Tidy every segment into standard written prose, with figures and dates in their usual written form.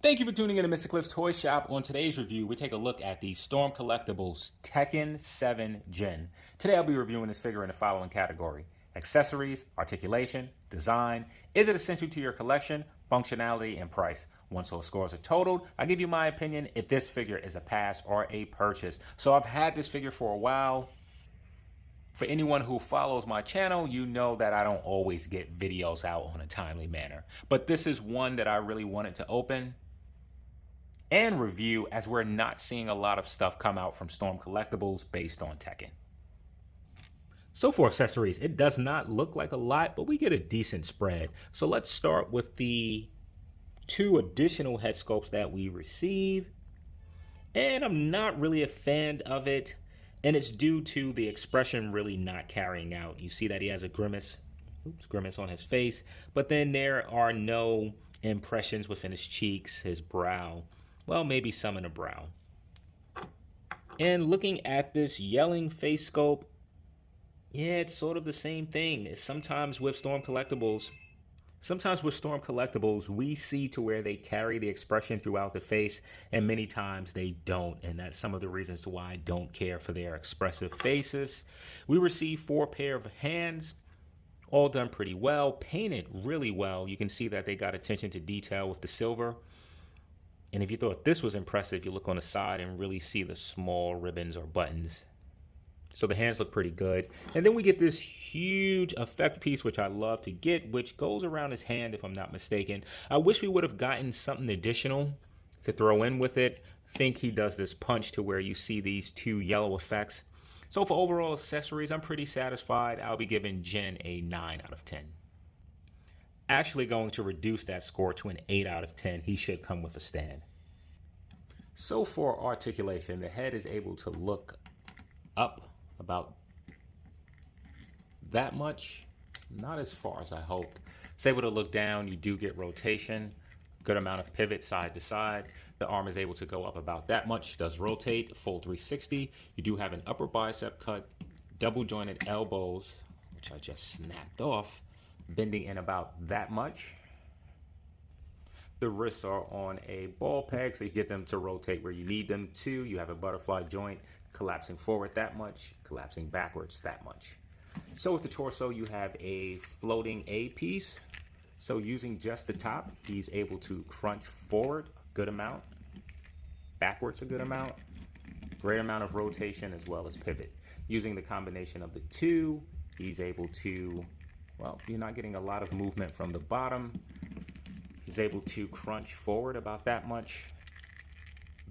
Thank you for tuning in to Mr. Cliff's Toy Shop. On today's review, we take a look at the Storm Collectibles Tekken 7 Gen. Today I'll be reviewing this figure in the following category: accessories, articulation, design, is it essential to your collection, functionality, and price. Once those scores are totaled, I'll give you my opinion if this figure is a pass or a purchase. So I've had this figure for a while. For anyone who follows my channel, you know that I don't always get videos out on a timely manner. But this is one that I really wanted to open and review, as we're not seeing a lot of stuff come out from Storm Collectibles based on Tekken. So for accessories, it does not look like a lot, but we get a decent spread. So let's start with the two additional head sculpts that we receive. And I'm not really a fan of it, and it's due to the expression really not carrying out. You see that he has a grimace on his face, but then there are no impressions within his cheeks, his brow. Well, maybe some in the brow. And looking at this yelling face sculpt, yeah, it's sort of the same thing. Sometimes with Storm Collectibles, we see to where they carry the expression throughout the face, and many times they don't. And that's some of the reasons why I don't care for their expressive faces. We receive 4 pair of hands, all done pretty well, painted really well. You can see that they got attention to detail with the silver. And if you thought this was impressive, you look on the side and really see the small ribbons or buttons. So the hands look pretty good. And then we get this huge effect piece, which I love to get, which goes around his hand, if I'm not mistaken. I wish we would have gotten something additional to throw in with it. I think he does this punch to where you see these 2 yellow effects. So for overall accessories, I'm pretty satisfied. I'll be giving Gen a 9 out of 10. Actually going to reduce that score to an 8 out of 10. He should come with a stand. So for articulation, the head is able to look up about that much, not as far as I hoped. It's able to look down. You do get rotation, good amount of pivot side to side. The arm is able to go up about that much, does rotate, full 360. You do have an upper bicep cut, double jointed elbows, which I just snapped off, bending in about that much. The wrists are on a ball peg, so you get them to rotate where you need them to. You have a butterfly joint, collapsing forward that much, collapsing backwards that much. So with the torso, you have a floating A piece. So using just the top, he's able to crunch forward a good amount, backwards a good amount, great amount of rotation as well as pivot. Using the combination of the two, he's able to, well, you're not getting a lot of movement from the bottom. He's able to crunch forward about that much,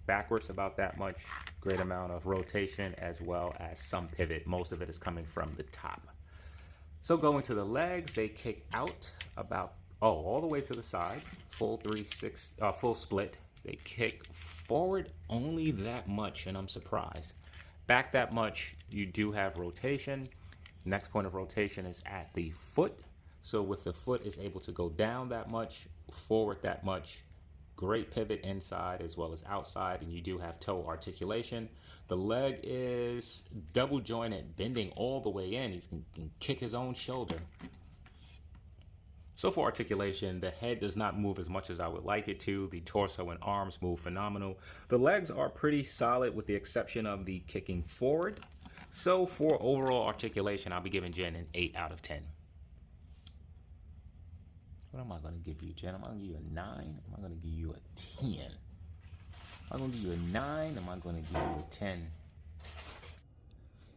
backwards about that much, great amount of rotation as well as some pivot. Most of it is coming from the top. So going to the legs, they kick out about, all the way to the side, full split. They kick forward only that much, and I'm surprised. Back that much, you do have rotation. Next point of rotation is at the foot. So with the foot is able to go down that much, forward that much, great pivot inside as well as outside, and you do have toe articulation. The leg is double jointed, bending all the way in. He can kick his own shoulder. So for articulation, the head does not move as much as I would like it to. The torso and arms move phenomenal. The legs are pretty solid with the exception of the kicking forward. So for overall articulation, I'll be giving Jen an 8 out of 10. What am I going to give you, Jen? Am I going to give you a 9? Am I going to give you a 10? Am I going to give you a 9? Am I going to give you a 10?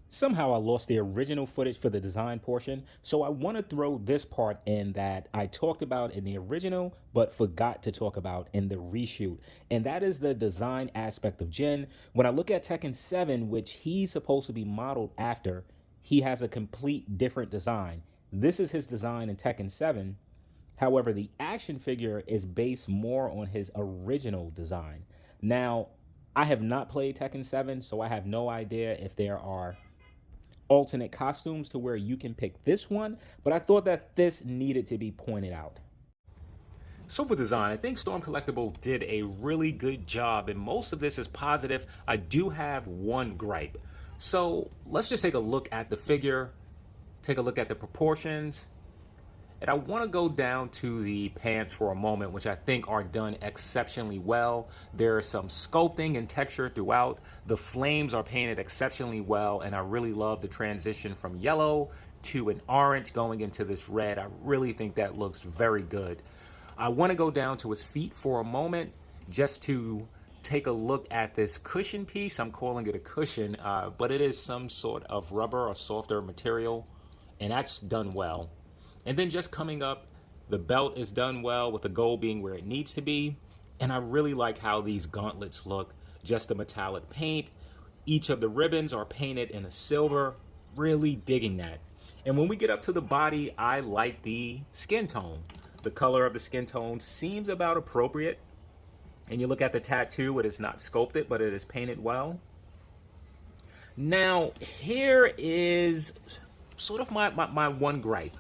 Somehow I lost the original footage for the design portion, so I want to throw this part in that I talked about in the original, but forgot to talk about in the reshoot. And that is the design aspect of Jin. When I look at Tekken 7, which he's supposed to be modeled after, he has a complete different design. This is his design in Tekken 7. However, the action figure is based more on his original design. Now, I have not played Tekken 7, so I have no idea if there are alternate costumes to where you can pick this one, but I thought that this needed to be pointed out. So for design, I think Storm Collectible did a really good job, and most of this is positive. I do have one gripe. So let's just take a look at the figure, take a look at the proportions, And I want to go down to the pants for a moment, which I think are done exceptionally well. There is some sculpting and texture throughout. The flames are painted exceptionally well, and I really love the transition from yellow to an orange going into this red. I really think that looks very good. I want to go down to his feet for a moment just to take a look at this cushion piece. I'm calling it a cushion, but it is some sort of rubber or softer material, and that's done well. And then just coming up, the belt is done well with the gold being where it needs to be. And I really like how these gauntlets look, just the metallic paint. Each of the ribbons are painted in a silver, really digging that. And when we get up to the body, I like the skin tone. The color of the skin tone seems about appropriate. And you look at the tattoo, it is not sculpted, but it is painted well. Now, here is sort of my one gripe.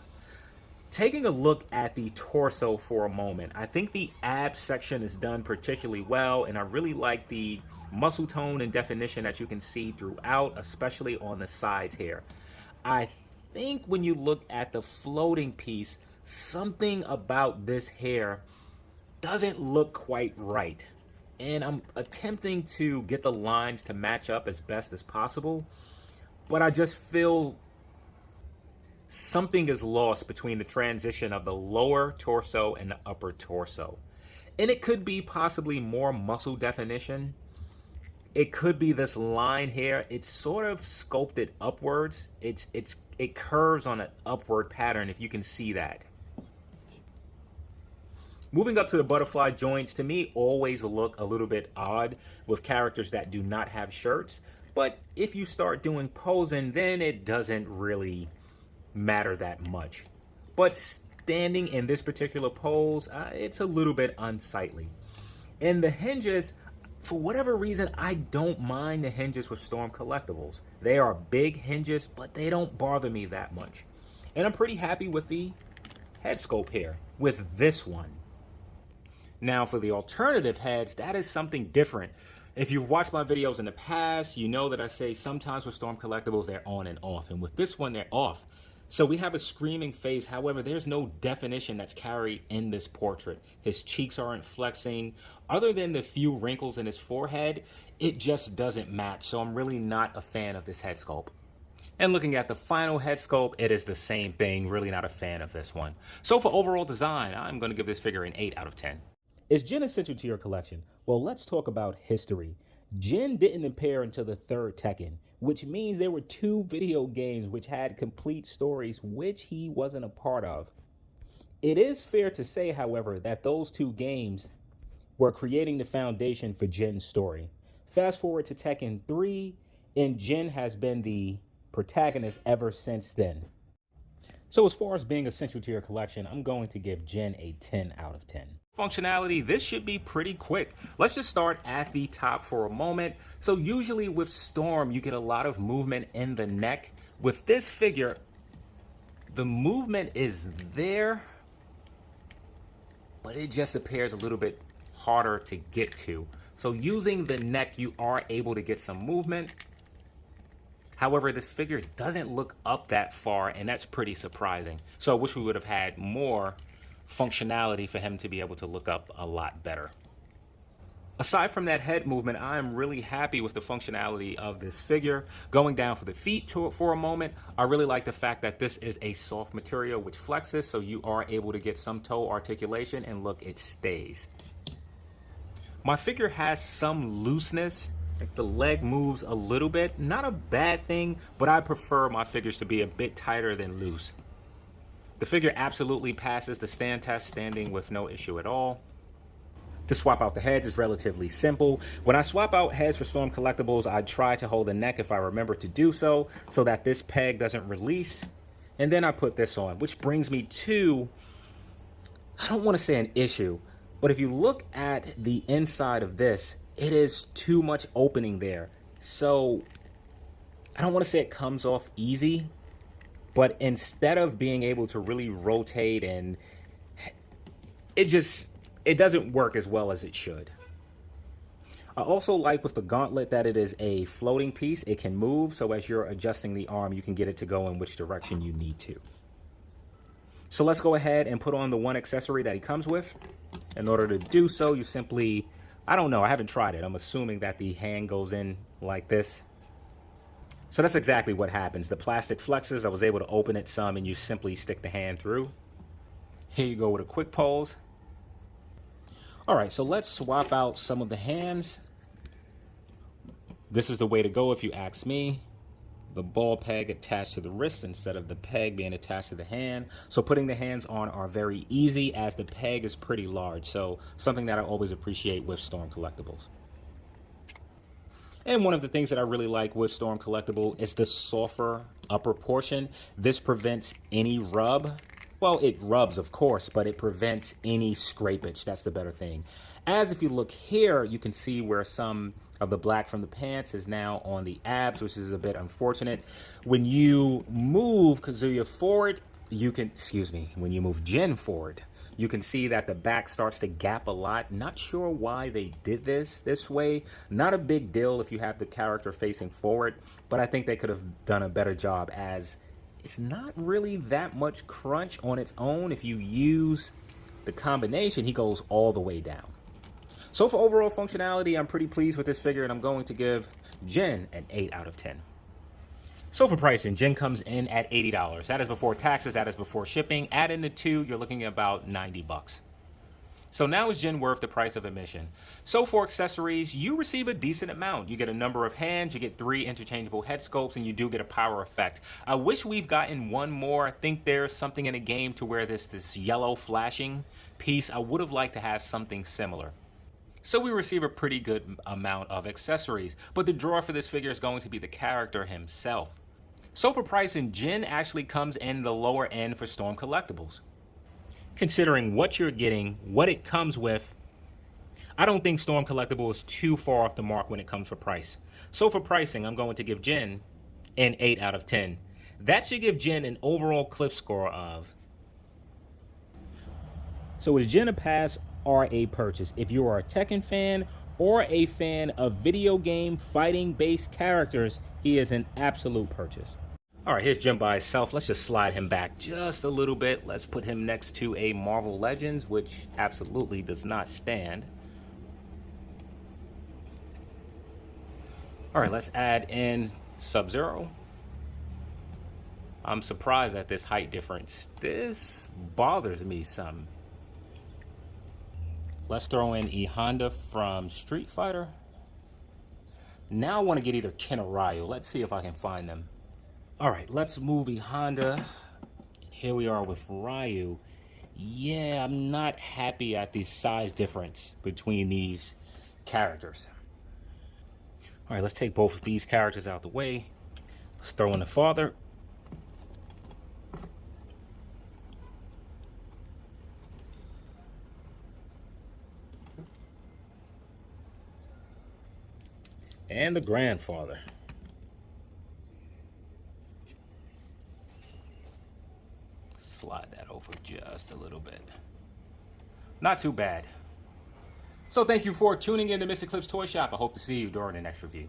Taking a look at the torso for a moment, I think the abs section is done particularly well, and I really like the muscle tone and definition that you can see throughout, especially on the sides here. I think when you look at the floating piece, something about this hair doesn't look quite right. And I'm attempting to get the lines to match up as best as possible, but I just feel something is lost between the transition of the lower torso and the upper torso. And it could be possibly more muscle definition. It could be this line here. It's sort of sculpted upwards. It curves on an upward pattern, if you can see that. Moving up to the butterfly joints, to me, always look a little bit odd with characters that do not have shirts. But if you start doing posing, then it doesn't really matter that much. But standing in this particular pose, it's a little bit unsightly. And the hinges, for whatever reason, I don't mind the hinges with Storm Collectibles. They are big hinges, but they don't bother me that much. And I'm pretty happy with the head sculpt here with this one. Now for the alternative heads, that is something different. If you've watched my videos in the past, you know that I say sometimes with Storm Collectibles, they're on and off. And with this one, they're off. So we have a screaming face. However, there's no definition that's carried in this portrait. His cheeks aren't flexing. Other than the few wrinkles in his forehead, it just doesn't match. So I'm really not a fan of this head sculpt. And looking at the final head sculpt, it is the same thing. Really not a fan of this one. So for overall design, I'm going to give this figure an 8 out of 10. Is Jin essential to your collection? Well, let's talk about history. Jin didn't appear until the third Tekken, which means there were 2 video games which had complete stories which he wasn't a part of. It is fair to say, however, that those 2 games were creating the foundation for Jin's story. Fast forward to Tekken 3, and Jin has been the protagonist ever since then. So as far as being essential to your collection, I'm going to give Jin a 10 out of 10. Functionality, this should be pretty quick. Let's just start at the top for a moment. So usually with Storm, you get a lot of movement in the neck. With this figure, the movement is there, but it just appears a little bit harder to get to. So using the neck, you are able to get some movement. However, this figure doesn't look up that far, and that's pretty surprising. So I wish we would have had more functionality for him to be able to look up a lot better. Aside from that head movement, I am really happy with the functionality of this figure. Going down for the feet for a moment, I really like the fact that this is a soft material which flexes, so you are able to get some toe articulation, and look, it stays. My figure has some looseness. Like the leg moves a little bit. Not a bad thing, but I prefer my figures to be a bit tighter than loose. The figure absolutely passes the stand test, standing with no issue at all. To swap out the heads is relatively simple. When I swap out heads for Storm Collectibles, I try to hold the neck if I remember to do so that this peg doesn't release. And then I put this on, which brings me to, I don't want to say an issue, but if you look at the inside of this, it is too much opening there. So I don't want to say it comes off easy, but instead of being able to really rotate, and it doesn't work as well as it should. I also like with the gauntlet that it is a floating piece. It can move, so as you're adjusting the arm, you can get it to go in which direction you need to. So let's go ahead and put on the one accessory that he comes with. In order to do so, you simply, I don't know, I haven't tried it. I'm assuming that the hand goes in like this. So that's exactly what happens. The plastic flexes, I was able to open it some, and you simply stick the hand through. Here you go with a quick pose. All right, so let's swap out some of the hands. This is the way to go if you ask me. The ball peg attached to the wrist instead of the peg being attached to the hand. So putting the hands on are very easy as the peg is pretty large. So something that I always appreciate with Storm Collectibles. And one of the things that I really like with Storm Collectible is the softer upper portion. This prevents any rub. Well, it rubs, of course, but it prevents any scrapage. That's the better thing. As if you look here, you can see where some of the black from the pants is now on the abs, which is a bit unfortunate. When you move Kazuya forward, when you move Jin forward, you can see that the back starts to gap a lot. Not sure why they did this way. Not a big deal if you have the character facing forward, but I think they could have done a better job, as it's not really that much crunch on its own. If you use the combination, he goes all the way down. So for overall functionality, I'm pretty pleased with this figure, and I'm going to give Jin an 8 out of 10. So for pricing, Jin comes in at $80. That is before taxes, that is before shipping. Add in the 2, you're looking at about 90 bucks. So now is Jin worth the price of admission? So for accessories, you receive a decent amount. You get a number of hands, you get 3 interchangeable head sculpts, and you do get a power effect. I wish we've gotten one more. I think there's something in the game to where this yellow flashing piece, I would have liked to have something similar. So we receive a pretty good amount of accessories, but the draw for this figure is going to be the character himself. So for pricing, Jin actually comes in the lower end for Storm Collectibles. Considering what you're getting, what it comes with, I don't think Storm Collectible is too far off the mark when it comes for price. So for pricing, I'm going to give Jin an 8 out of 10. That should give Jin an overall cliff score of. So is Jin a pass or a purchase? If you are a Tekken fan or a fan of video game fighting based characters, he is an absolute purchase. All right, here's Jin by himself. Let's just slide him back just a little bit. Let's put him next to a Marvel Legends, which absolutely does not stand. All right, let's add in Sub-Zero. I'm surprised at this height difference. This bothers me some. Let's throw in E Honda from Street Fighter. Now I want to get either Ken or Ryu. Let's see if I can find them. All right, let's move E Honda. Here we are with Ryu. Yeah, I'm not happy at the size difference between these characters. All right, let's take both of these characters out the way. Let's throw in the father. And the grandfather. Slide that over just a little bit. Not too bad. So thank you for tuning in to Mr. Cliff's Toy Shop. I hope to see you during the next review.